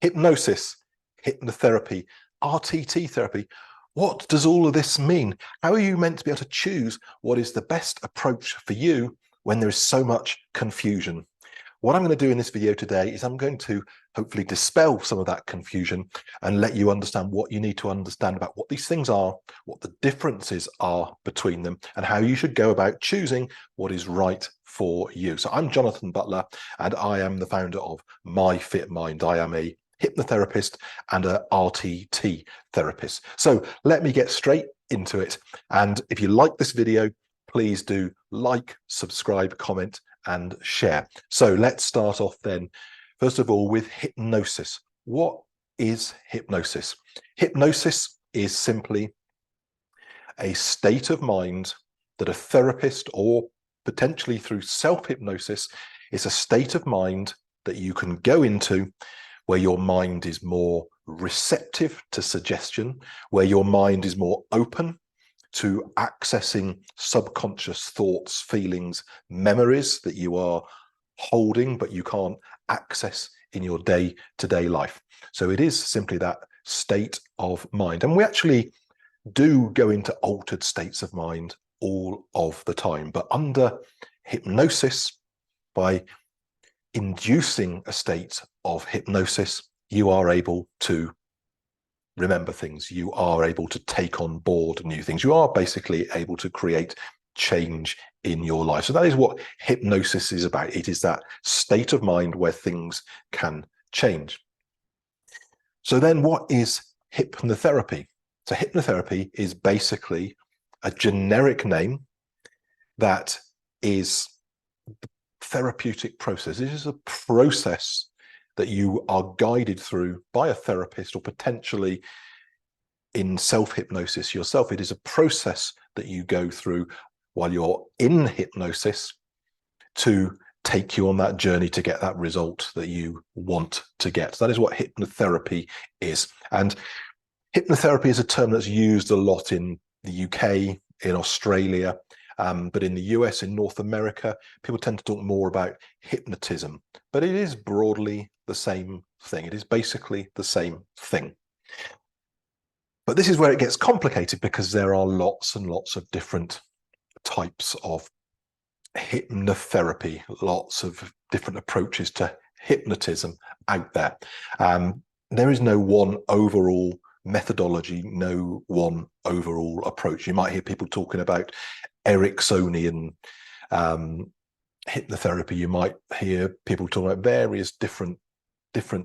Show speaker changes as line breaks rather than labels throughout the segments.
Hypnosis, hypnotherapy, RTT therapy. What does all of this mean? How are you meant to be able to choose what is the best approach for you when there is so much confusion? What I'm going to do in this video today is I'm going to hopefully dispel some of that confusion and let you understand what you need to understand about what these things are, what the differences are between them, and how you should go about choosing what is right for you. So I'm Jonathan Butler, and I am the founder of My Fit Mind. I am a hypnotherapist and a RTT therapist. So let me get straight into it. And if you like this video, please do like, subscribe, comment, and share. So let's start off then, first of all, with hypnosis. What is hypnosis? Hypnosis is simply a state of mind that a therapist, or potentially through self-hypnosis, is a state of mind that you can go into where your mind is more receptive to suggestion, where your mind is more open to accessing subconscious thoughts, feelings, memories that you are holding but you can't access in your day-to-day life. So it is simply that state of mind. And we actually do go into altered states of mind all of the time. But under hypnosis, by inducing a state of hypnosis, you are able to remember things. You are able to take on board new things. You are basically able to create change in your life. So that is what hypnosis is about. It is that state of mind where things can change. So then what is hypnotherapy? So hypnotherapy is basically a generic name that is the therapeutic process. It is a process that you are guided through by a therapist, or potentially in self-hypnosis yourself. It is a process that you go through while you're in hypnosis to take you on that journey to get that result that you want to get. That is what hypnotherapy is. And hypnotherapy is a term that's used a lot in the UK, in Australia, but in the US, in North America, people tend to talk more about hypnotism, but it is broadly the same thing. It is basically the same thing. But this is where it gets complicated, because there are lots and lots of different types of hypnotherapy, lots of different approaches to hypnotism out there. There is no one overall methodology, no one overall approach. You might hear people talking about Ericksonian hypnotherapy. You might hear people talking about various different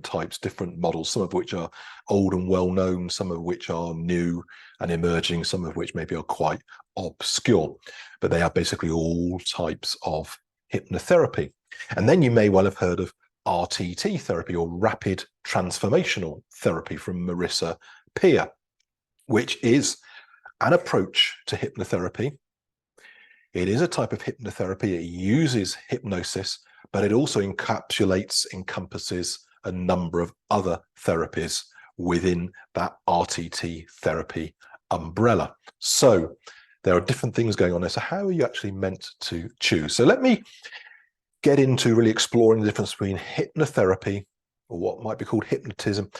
types, different models, some of which are old and well known, some of which are new and emerging, some of which maybe are quite obscure, but they are basically all types of hypnotherapy. And then you may well have heard of RTT therapy, or rapid transformational therapy, from Marissa Peer, which is an approach to hypnotherapy. It is a type of hypnotherapy. It uses hypnosis, but it also encompasses a number of other therapies within that RTT therapy umbrella. So there are different things going on there. So how are you actually meant to choose? So let me get into really exploring the difference between hypnotherapy, or what might be called hypnotism,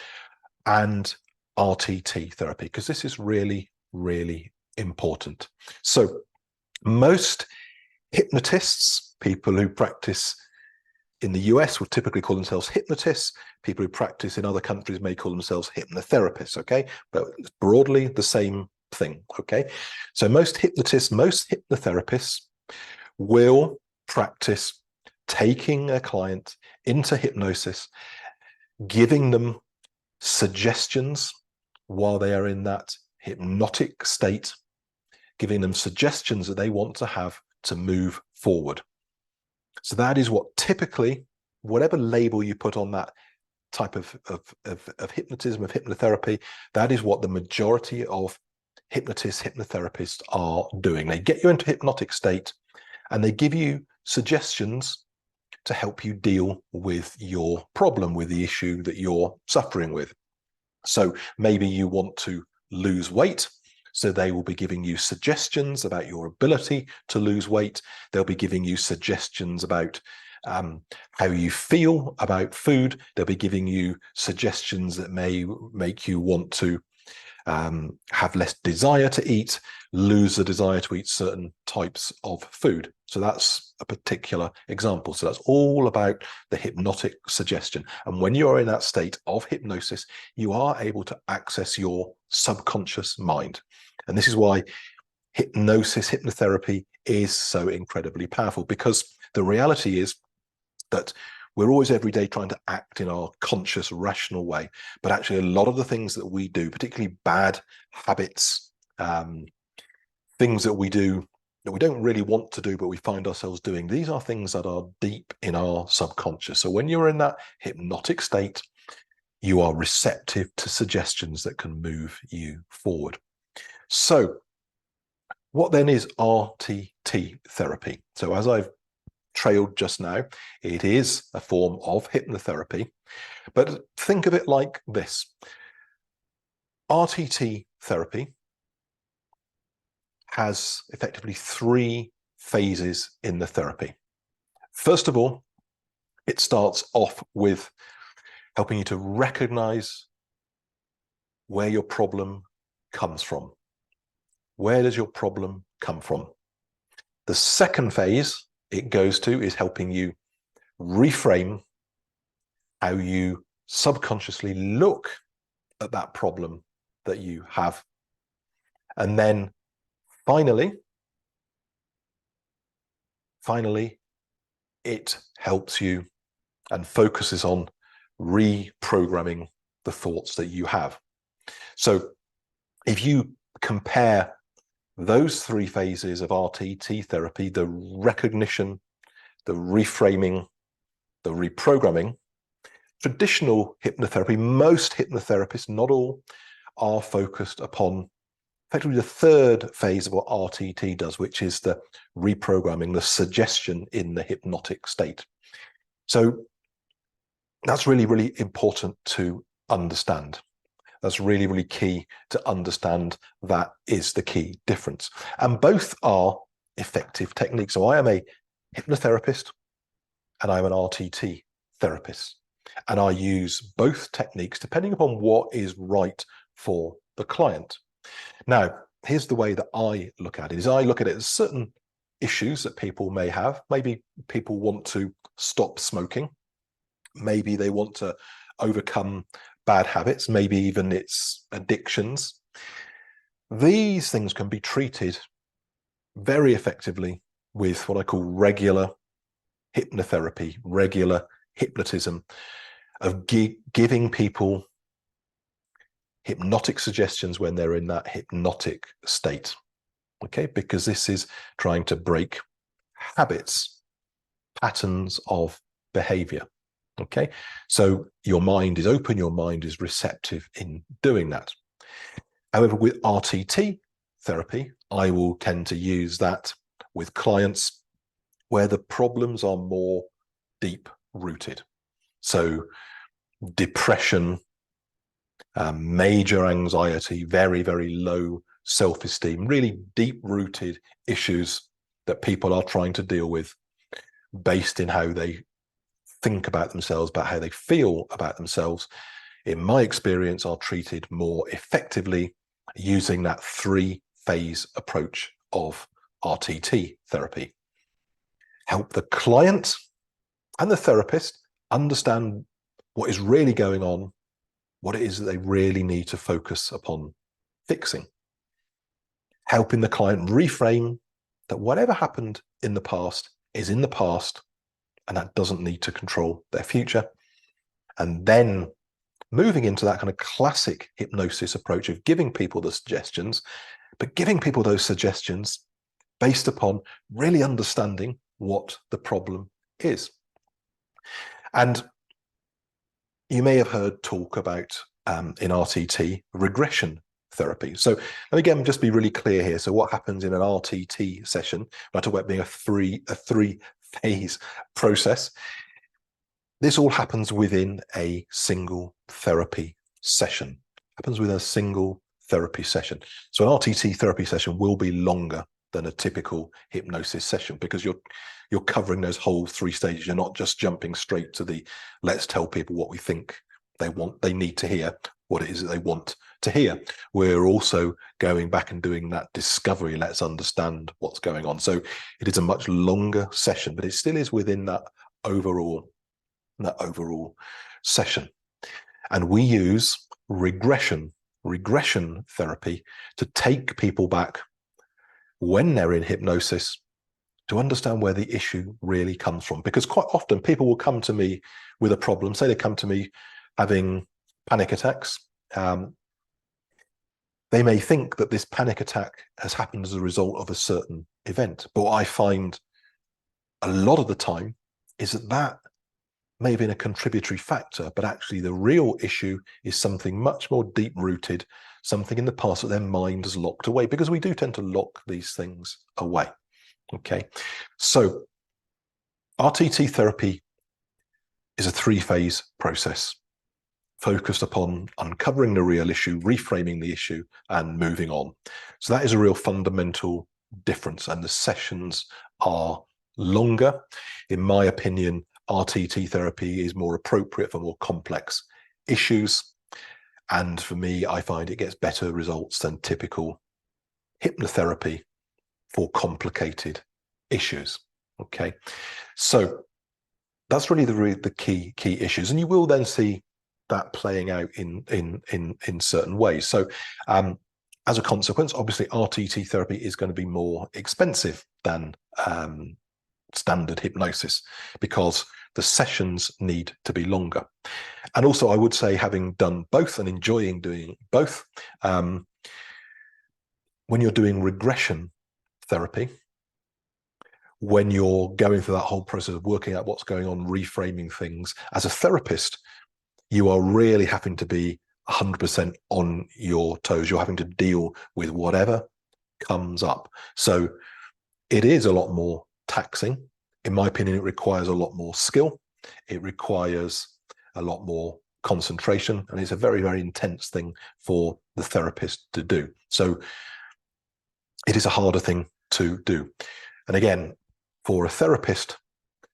and RTT therapy, because this is really, really important. So most hypnotists, people who practice in the US, would typically call themselves hypnotists. People who practice in other countries may call themselves hypnotherapists, okay? But it's broadly the same thing, okay? So most hypnotists, most hypnotherapists will practice taking a client into hypnosis, giving them suggestions while they are in that hypnotic state, giving them suggestions that they want to have to move forward. So that is what typically, whatever label you put on that type of hypnotism, of hypnotherapy, that is what the majority of hypnotists, hypnotherapists are doing. They get you into a hypnotic state and they give you suggestions to help you deal with your problem, with the issue that you're suffering with. So maybe you want to lose weight, so they will be giving you suggestions about your ability to lose weight. They'll be giving you suggestions about how you feel about food. They'll be giving you suggestions that may make you want to have less desire to eat, lose the desire to eat certain types of food. So that's a particular example. So that's all about the hypnotic suggestion. And when you're in that state of hypnosis, you are able to access your subconscious mind. And this is why hypnosis, hypnotherapy is so incredibly powerful, because the reality is that we're always every day trying to act in our conscious, rational way. But actually, a lot of the things that we do, particularly bad habits, things that we do that we don't really want to do, but we find ourselves doing, these are things that are deep in our subconscious. So when you're in that hypnotic state, you are receptive to suggestions that can move you forward. So what then is RTT therapy? So as I've trailed just now, it is a form of hypnotherapy, but think of it like this. RTT therapy has effectively 3 phases in the therapy. First of all, it starts off with helping you to recognize where your problem comes from. Where does your problem come from? The second phase it goes to is helping you reframe how you subconsciously look at that problem that you have. And then finally, it helps you and focuses on reprogramming the thoughts that you have. So if you compare those 3 phases of RTT therapy, the recognition, the reframing, the reprogramming, traditional hypnotherapy, most hypnotherapists, not all, are focused upon effectively the 3rd phase of what RTT does, which is the reprogramming, the suggestion in the hypnotic state. So that's really, really important to understand. That's really, really key to understand. That is the key difference. And both are effective techniques. So I am a hypnotherapist and I'm an RTT therapist. And I use both techniques depending upon what is right for the client. Now, here's the way that I look at it, is I look at it as certain issues that people may have. Maybe people want to stop smoking. Maybe they want to overcome bad habits, maybe even it's addictions. These things can be treated very effectively with what I call regular hypnotherapy, regular hypnotism, of giving people hypnotic suggestions when they're in that hypnotic state. Okay, because this is trying to break habits, patterns of behavior. Okay, so your mind is open, your mind is receptive in doing that. However, with RTT therapy, I will tend to use that with clients where the problems are more deep rooted. So depression, major anxiety, very, very low self-esteem, really deep rooted issues that people are trying to deal with based in how they think about themselves, about how they feel about themselves, in my experience, are treated more effectively using that 3-phase approach of RTT therapy. Help the client and the therapist understand what is really going on, what it is that they really need to focus upon fixing. Helping the client reframe that whatever happened in the past is in the past, and that doesn't need to control their future. And then moving into that kind of classic hypnosis approach of giving people the suggestions, but giving people those suggestions based upon really understanding what the problem is. And you may have heard talk about in RTT regression therapy. So let me again just be really clear here. So what happens in an RTT session, when I talk about being a three-phase process, this all happens within a single therapy session. Happens within a single therapy session. So an RTT therapy session will be longer than a typical hypnosis session, because you're covering those whole 3 stages. You're not just jumping straight to the let's tell people what we think they need to hear, what it is that they want to hear. We're also going back and doing that discovery. Let's understand what's going on. So it is a much longer session, but it still is within that overall session. And we use regression therapy to take people back when they're in hypnosis to understand where the issue really comes from. Because quite often people will come to me with a problem. Say they come to me having panic attacks. They may think that this panic attack has happened as a result of a certain event. But what I find a lot of the time is that may have been a contributory factor, but actually the real issue is something much more deep-rooted, something in the past that their mind has locked away, because we do tend to lock these things away. Okay, so RTT therapy is a 3-phase process focused upon uncovering the real issue, reframing the issue, and moving on. So that is a real fundamental difference, and the sessions are longer. In my opinion, RTT therapy is more appropriate for more complex issues. And for me, I find it gets better results than typical hypnotherapy for complicated issues. Okay, so that's really the key issues, and you will then see that playing out in certain ways. So as a consequence, obviously RTT therapy is going to be more expensive than standard hypnosis, because the sessions need to be longer. And also, I would say, having done both and enjoying doing both, when you're doing regression therapy, when you're going through that whole process of working out what's going on, reframing things, as a therapist, you are really having to be 100% on your toes. You're having to deal with whatever comes up. So it is a lot more taxing. In my opinion, it requires a lot more skill. It requires a lot more concentration, and it's a very, very intense thing for the therapist to do. So it is a harder thing to do. And again, for a therapist,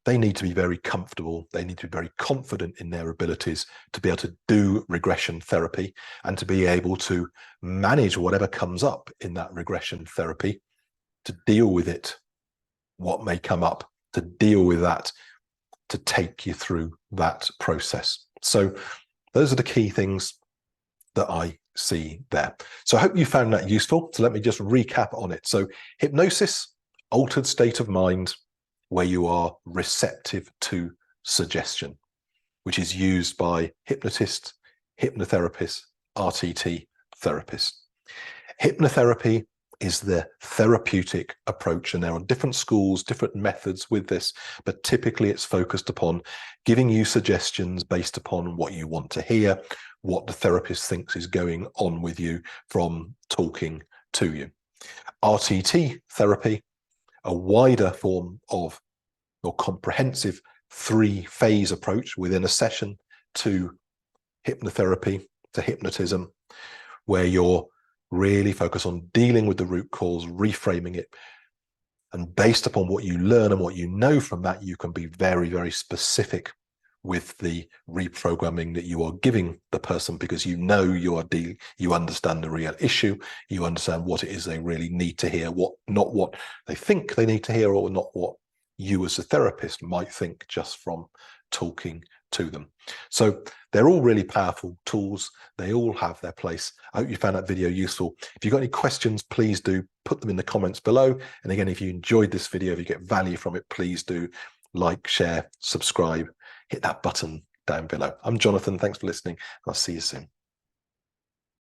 they need to be very comfortable. They need to be very confident in their abilities to be able to do regression therapy and to be able to manage whatever comes up in that regression therapy, to deal with it, what may come up, to deal with that, to take you through that process. So those are the key things that I see there. So I hope you found that useful. So let me just recap on it. So hypnosis, altered state of mind where you are receptive to suggestion, which is used by hypnotists, hypnotherapists, RTT therapists. Hypnotherapy is the therapeutic approach, and there are different schools, different methods with this, but typically it's focused upon giving you suggestions based upon what you want to hear, what the therapist thinks is going on with you from talking to you. RTT therapy, a wider form of or comprehensive 3-phase approach within a session to hypnotherapy, to hypnotism, where you're really focused on dealing with the root cause, reframing it. And based upon what you learn and what you know from that, you can be very, very specific with the reprogramming that you are giving the person, because you know you understand the real issue, you understand what it is they really need to hear, not what they think they need to hear, or not what you as a therapist might think just from talking to them. So they're all really powerful tools. They all have their place. I hope you found that video useful. If you've got any questions, please do put them in the comments below. And again, if you enjoyed this video, if you get value from it, please do like, share, subscribe, hit that button down below. I'm Jonathan. Thanks for listening. I'll see you soon.